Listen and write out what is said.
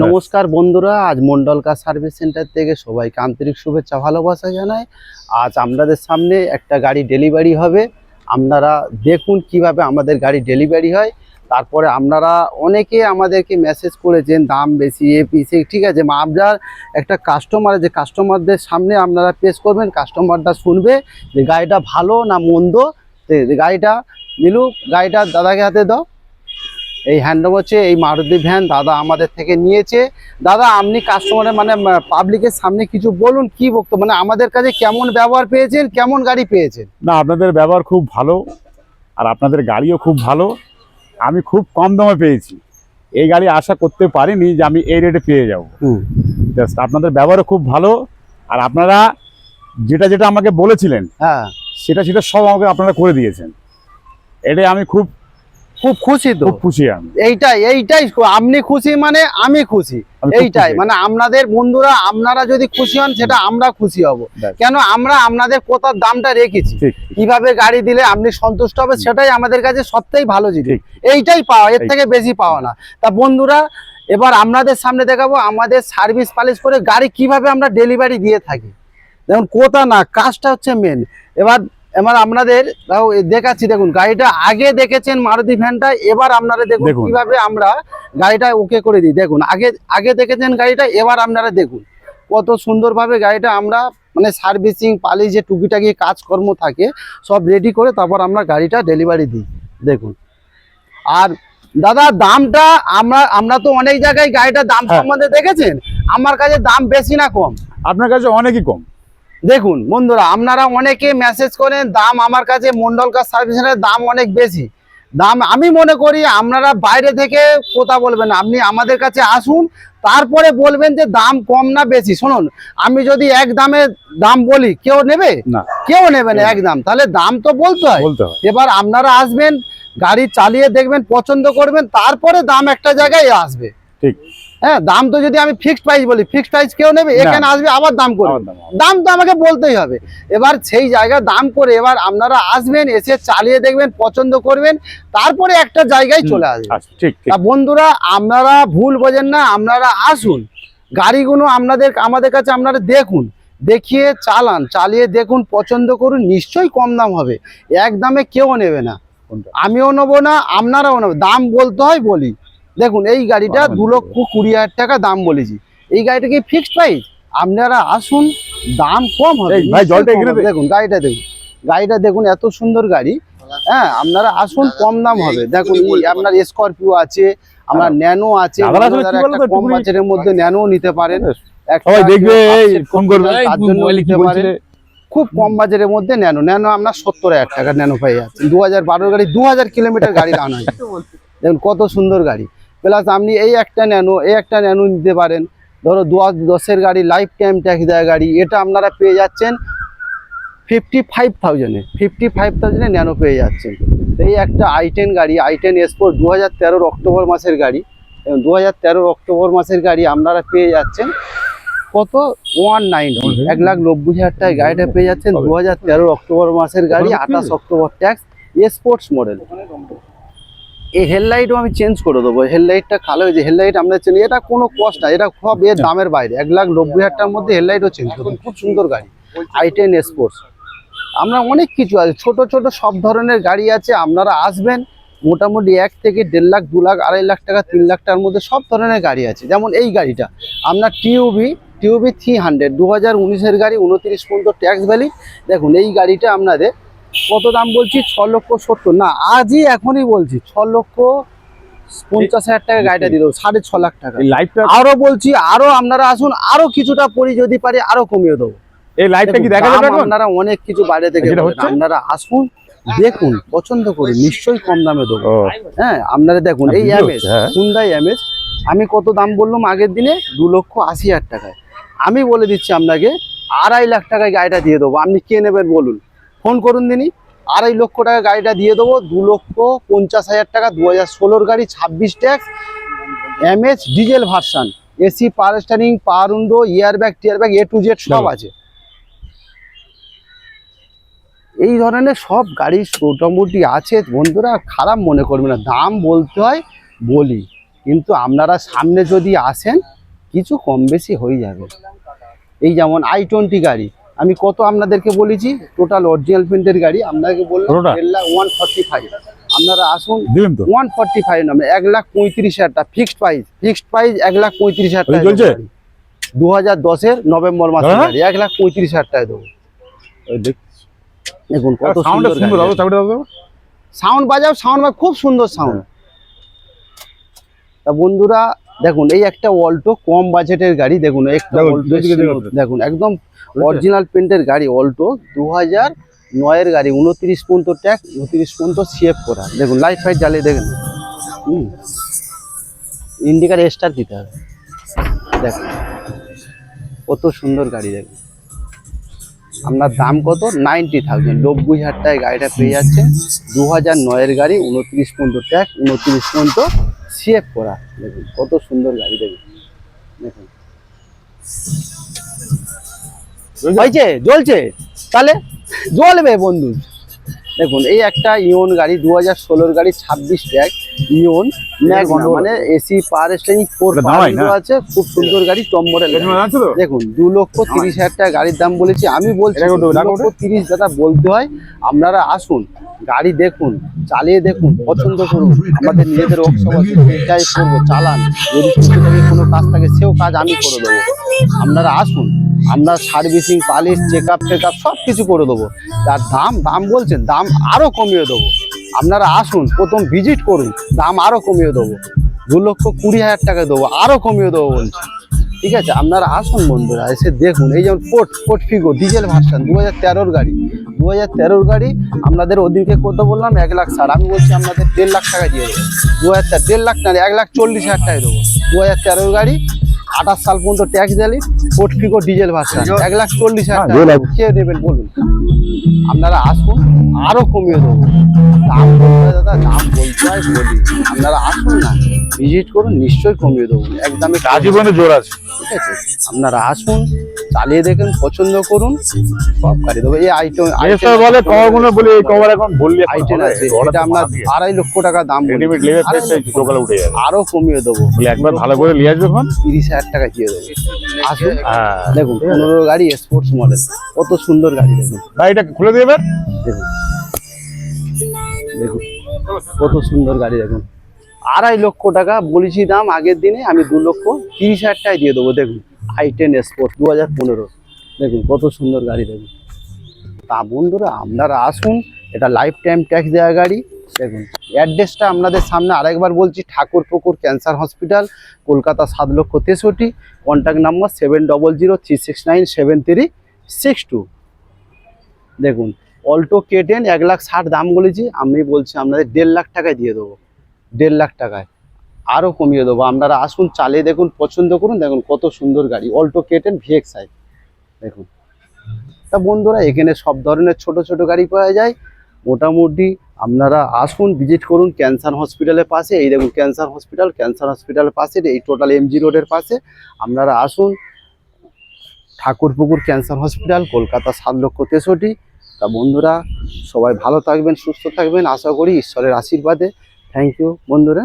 নমস্কার বন্ধুরা, আজ মন্ডল কার সার্ভিস সেন্টার থেকে সবাইকে আন্তরিক শুভেচ্ছা ভালোবাসা জানাই। আজ আপনাদের সামনে একটা গাড়ি ডেলিভারি হবে। আপনারা দেখুন কিভাবে আমাদের গাড়ি ডেলিভারি হয়। তারপরে আপনারা অনেকে আমাদেরকে মেসেজ করেছেন দাম বেশি পিসে, ঠিক আছে। আপনার একটা কাস্টমারদের সামনে আপনারা পেশ করবেন, কাস্টমারটা শুনবে যে গাড়িটা ভালো না মন্দ। গাড়িটা নিলুক, গাড়িটা দাদাকে হাতে দাও। এই হ্যান্ডওভার হচ্ছে এই মারুতি ভ্যান দাদা আমাদের থেকে নিয়েছে। দাদা আপনি কাস্টমারের পাবলিকের সামনে কিছু বলুন, কি বক্তব্য, আমাদের কাছে কেমন ব্যবহার পেয়েছেন, কেমন গাড়ি পেয়েছেন? না, আপনাদের ব্যবহার খুব ভালো আর আপনাদের গাড়িও খুব ভালো। আমি খুব কম দামে পেয়েছি, এই গাড়ি আশা করতে পারিনি যে আমি এই রেটে পেয়ে যাব। জাস্ট আপনাদের ব্যবহারও খুব ভালো আর আপনারা যেটা যেটা আমাকে বলেছিলেন সেটা সব আমাকে আপনারা করে দিয়েছেন। এটাই আমি খুব খুব খুশি। তো খুব খুশি আমি। এইটাই আপনি খুশি মানে আমি খুশি। এইটাই আপনাদের বন্ধুরা, আপনারা যদি খুশি হন সেটা আমরা খুশি হব। কেন আমরা আপনাদের কোথার দামটা রেখেছি, কিভাবে গাড়ি দিলে আপনি সন্তুষ্ট হবে, সেটাই আমাদের কাছে সবথেকে ভালো জিনিস। এইটাই পাওয়া, এর থেকে বেশি পাওয়া না। তা বন্ধুরা, এবার আপনাদের সামনে দেখাবো আমাদের সার্ভিস পালিশ করে গাড়ি কিভাবে আমরা ডেলিভারি দিয়ে থাকি। দেখুন কোথা না, কাজটা হচ্ছে মেন। এবার আপনাদের দেখাচ্ছি। দেখুন গাড়িটা আগে দেখেছেন মারুতি ভ্যানটা, এবার আপনারা দেখুন কিভাবে আমরা গাড়িটা ওকে করে দিই। দেখুন আগে দেখেছেন গাড়িটা, এবার আপনারা দেখুন কত সুন্দরভাবে গাড়িটা আমরা সার্ভিসিং পালিশ যে টুকিটাকি কাজকর্ম থাকে সব রেডি করে তারপর আমরা গাড়িটা ডেলিভারি দিই। দেখুন। আর দাদা দামটা আমরা তো অনেক জায়গায় গাড়িটার দাম সম্বন্ধে দেখেছেন। আমার কাছে দাম বেশি না কম? আপনার কাছে অনেকই কম। দেখুন বন্ধুরা, আপনারা অনেকে মেসেজ করেন দাম আমার কাছে মন্ডল কার সার্ভিসের দাম অনেক বেশি। দাম আমি মনে করি আপনারা বাইরে থেকে কথা বলবেন, আপনি আমাদের কাছে আসুন, তারপরে বলবেন যে দাম কম না বেশি। শুনুন, আমি যদি এক দামে দাম বলি কেউ নেবে না, কেউ নেবে না এক দাম, তাহলে দাম তো বলতে হয়। এবার আপনারা আসবেন, গাড়ি চালিয়ে দেখবেন, পছন্দ করবেন, তারপরে দাম একটা জায়গায় আসবে। ঠিক। হ্যাঁ, দাম তো যদি আমি ফিক্সড প্রাইস বলি, ফিক্সড প্রাইস কেউ নেবে? এখানে আসবে আবার দাম করে, দাম তো আমাকে বলতেই হবে। এবার সেই জায়গায় দাম করে এবার আপনারা আসবেন, এসে চালিয়ে দেখবেন, পছন্দ করবেন, তারপরে একটা জায়গায় চলে আসবে। তা বন্ধুরা, আপনারা ভুল বোঝেন না, আপনারা আসুন, গাড়িগুলো আমাদের কাছে আপনারা দেখুন, দেখিয়ে চালান, চালিয়ে দেখুন, পছন্দ করুন, নিশ্চয়ই কম দাম হবে। এক দামে কেউ নেবে না, আমিও নেবো না, আপনারাও নেবে। দাম বলতে হয় বলি। দেখুন এই গাড়িটা 2,20,000 টাকা দাম বলেছি। এই গাড়িটা কি ফিক্সড প্রাইস? আপনারা আসুন, দাম কম হবে। দেখুন গাড়িটা দেখুন এত সুন্দর গাড়ি। হ্যাঁ, আপনারা আসুন, কম দাম হবে। দেখুন আপনার স্করপিও আছে, আপনার ন্যানো আছে, কম বাজেটের মধ্যে ন্যানো নিতে পারেন, খুব কম বাজেটের মধ্যে ন্যানো আপনার 70,000 টাকা ন্যানো পেয়ে যাচ্ছে। 2012 গাড়ি, 2000 কিলোমিটার গাড়ি রান হয়েছে। দেখুন কত সুন্দর গাড়ি। প্লাস আপনি এই একটা ন্যানো নিতে পারেন। ধরো 10-এর গাড়ি, লাইফ টাইম ট্যাক্স দেওয়া গাড়ি, এটা আপনারা পেয়ে যাচ্ছেন 55,000-এ। 55,000-এ ন্যানো পেয়ে যাচ্ছেন। এই একটা i10 গাড়ি, i10 S4 2013 অক্টোবর মাসের গাড়ি। 2013 অক্টোবর মাসের গাড়ি আপনারা পেয়ে যাচ্ছেন কত? 190, 1,90,000 টাকায় গাড়িটা পেয়ে যাচ্ছেন। 2013 অক্টোবর মাসের গাড়ি, 28 অক্টোবর ট্যাক্স, স্পোর্টস মডেল। এই হেডলাইটও আমি চেঞ্জ করে দেবো। হেডলাইটটা কালো হয়েছে, হেডলাইট আমরা চেঞ্জ, এটা কোনো কষ্ট না, এটা সব এর দামের বাইরে। 1,90,000 টাকার মধ্যে হেডলাইটও চেঞ্জ করবো। খুব সুন্দর গাড়ি i10 স্পোর্টস। আমরা অনেক কিছু আছে, ছোট ছোট সব ধরনের গাড়ি আছে। আপনারা আসবেন, মোটামুটি 1 থেকে 1.5 লাখ, 2 লাখ, 2.5 লাখ টাকা, 3 লাখ টাকার মধ্যে সব ধরনের গাড়ি আছে। যেমন এই গাড়িটা আপনার টিউবি 300, 2019-এর গাড়ি, 29 পর্যন্ত ট্যাক্স ভ্যালি। দেখুন এই গাড়িটা আপনাদের কত দাম বলছি? 6,70,000 না, আজই এখনই বলছি 6,50,000 টাকা গাড়িটা দিয়ে দেবো, 6.5 লাখ টাকা। আরো বলছি, আরো আপনারা আসুন, আরো কিছুটা পরি যদি পারি আরো কমিয়ে দেবো। এই লাইভটা কি দেখা যাবে? আপনারা অনেক কিছু বাইরে থেকে আপনারা আসুন, দেখুন, পছন্দ করুন, নিশ্চয়ই কম দামে দেবো। হ্যাঁ, আপনারা দেখুন এই এমএস, হুন্ডাই এমএস, আমি কত দাম বললাম আগের দিনে? 2,80,000 টাকায়। আমি বলে দিচ্ছি আপনাকে 2.5 লাখ টাকায় গাড়িটা দিয়ে দেবো। আপনি কে নেবেন বলুন, ফোন করুন দিনই। 2.5 লক্ষ টাকা গাড়িটা দিয়ে দেবো। 2,50,000 টাকা, 2016-র গাড়ি, 26 tax, MS diesel version, AC, power steering, power window, airbag, টিয়ারব্যাগ, A to Z সব আছে। এই ধরনের সব গাড়ি মোটামুটি আছে বন্ধুরা, খারাপ মনে করবে না। দাম বলতে হয় বলি, কিন্তু আপনারা সামনে যদি আসেন কিছু কম বেশি হয়ে যাবে। এই যেমন i20 গাড়ি আমি কত আপনাদেরকে বলেছি, টোটাল অরিজিনাল প্রিন্টের গাড়ি আপনাকে বললাম কতটা? 1,45,000। আপনারা আসুন, দিবেন তো 145 নামে 1,35,000 টাকা ফিক্সড প্রাইস 1,35,000 ওই টাকা চলছে? 2010-এর নভেম্বর মাসের হ্যাঁ? গাড়ি 1,35,000 টাকা দেবো। দেখুন কত সাউন্ডটা সুন্দর সুন্দর গাড়ি। দাও, চাবিটা দাও। সাউন্ড বাজাও, সাউন্ড খুব সুন্দর সাউন্ড। তা বন্ধুরা দেখুন এই একটা অল্টো কম বাজেটের গাড়ি, দেখুন একটা দেখুন, অল্টো দুদিকে দেখুন। দেখুন একদম অরিজিনাল প্রিন্টের গাড়ি অল্টো 2009-এর গাড়ি 29 পর্যন্ত ট্যাক্স 29 পর্যন্ত সিএফ করা। দেখুন লাইট ফাইট জ্বালিয়ে দেখেন, ইন্ডিকার স্টার দিতে হবে। দেখুন কত সুন্দর গাড়ি। দেখুন আপনার দাম কত 90,000, 90,000 টাকায় গাড়িটা পেয়ে যাচ্ছে। 2009-এর গাড়ি 29 পর্যন্ত ট্যাক্স 29 পর্যন্ত সিএফ করা। দেখুন কত সুন্দর গাড়ি। দেখুন দেখুন হয়েছে, জ্বলছে, তাহলে জ্বলবে বন্ধু। দেখুন এই একটা ইওন গাড়ি 2016-এর গাড়ি 26 ট্যাগ ইওন ম্যাগনা, মানে এসি পাওয়ার স্টিয়ারিং 4 এটা দামাই না? আছে, খুব সুন্দর গাড়ি, টপ মডেল। জানছো তো? দেখুন 2,30,000 টাকা গাড়ির দাম বলেছি, আমি বলছি এটা কত? 2,30,000 দাদা বলতে হয়। আপনারা আসুন, গাড়ি দেখুন, চালিয়ে দেখুন, পছন্দ করুন, আমাদের নিজেদের ওয়ার্কশপ আছে, যাই করবো চালান, যদি সুস্থ থাকে কোনো কাজ থাকে সেও কাজ আমি করে দেবো। আপনারা আসুন, আমরা সার্ভিসিং পালিশ চেকআপ টেকআপ সব কিছু করে দেবো। তার দাম বলছেন, দাম আরও কমিয়ে দেবো। আপনারা আসুন, প্রথম ভিজিট করুন, দাম আরও কমিয়ে দেবো। 2,20,000 টাকা দেবো, আরও কমিয়ে দেবো বলছি। ঠিক আছে, আপনারা আসুন বন্ধুরা, এসে দেখুন। এই যেমন পোর্ট ফিগো ডিজেল ভার্সন 2013-এর গাড়ি, 2013-এর গাড়ি আপনাদের ওদিনকে কত বললাম 1,60,000, আমি বলছি আপনাদের 1.5 লাখ টাকা দিয়ে দেবো। 1.5 লাখ না, 1,40,000 টাকায় দেবো। 2013-এর গাড়ি 28 সাল পর্যন্ত ট্যাক্স দিলে, পোর্ট ফিগো ডিজেল ভার্সন 1,40,000 টাকা দেবো। কে দেবেন বলুন? আপনারা আসুন, আরও কমিয়ে দেবো। দাম বলতে হয় দাদা, দাম বলতে হয় বলি। আপনারা আসুন না, ভিজিট করুন, নিশ্চয়ই কমিয়ে দেবো একদমে। আজীবনে জোর আছে। ঠিক আছে, আপনারা আসুন, চালিয়ে দেখুন, পছন্দ করুন, সব গাড়ি দেবো। এই এসব বলে কভারগুলো বলি, এই কভার এখন বললি আইটেন আছে, এটা আপনার 2.5 লক্ষ টাকা দাম বলি। রেডিমেড লেভেল প্রাইস সকালে উঠে যাবে। আরো কমিয়ে দেবো, বলে একবার ভালো করে নিয়ে আসবে এখন। 30,000 টাকা দিয়ে দেবো। আসুন, হ্যাঁ দেখুন 15 গাড়ি স্পোর্টস মডেল, কত সুন্দর গাড়ি। দেখুন গাড়িটা খুলে দিয়ে এবার। দেখুন দেখুন কত সুন্দর গাড়ি। দেখুন 2.5 লক্ষ টাকা বলেছি দাম আগের দিনে, আমি 2,30,000 টাকায় দিয়ে দেবো। দেখুন i10 স্পোর্টস 2015, দেখুন কত সুন্দর গাড়ি। দেখুন তা বন্ধুরা আপনারা আসুন, এটা লাইফ টাইম ট্যাক্স দেওয়া গাড়ি। দেখুন অ্যাড্রেসটা আপনাদের সামনে আরেকবার বলছি, Thakurpukur cancer hospital, Kolkata 7,63,000, contact number 7003697362। দেখুন অল্টো K10 1,60,000 দাম বলেছি, আমি বলছি আপনাদের 1.5 লাখ টাকায় দিয়ে দেবো। 1.5 লাখ টাকায় আরও কমিয়ে দেবো। আপনারা আসুন, চালিয়ে দেখুন, পছন্দ করুন। দেখুন কত সুন্দর গাড়ি, অল্টো K10 VXI। দেখুন তা বন্ধুরা এখানে সব ধরনের ছোট ছোট গাড়ি পাওয়া যায়। মোটামুটি আপনারা আসুন, ভিজিট করুন ক্যান্সার হসপিটালের পাশে। এই দেখুন ক্যান্সার হসপিটালের পাশে, এই টোটাল MG রোডের পাশে। আপনারা আসুন, ঠাকুরপুকুর ক্যান্সার হসপিটাল, কলকাতা 7,63,000। তা বন্ধুরা সবাই ভালো থাকবেন, সুস্থ থাকবেন, আশা করি ঈশ্বরের আশীর্বাদে। থ্যাংক ইউ বন্ধুরা।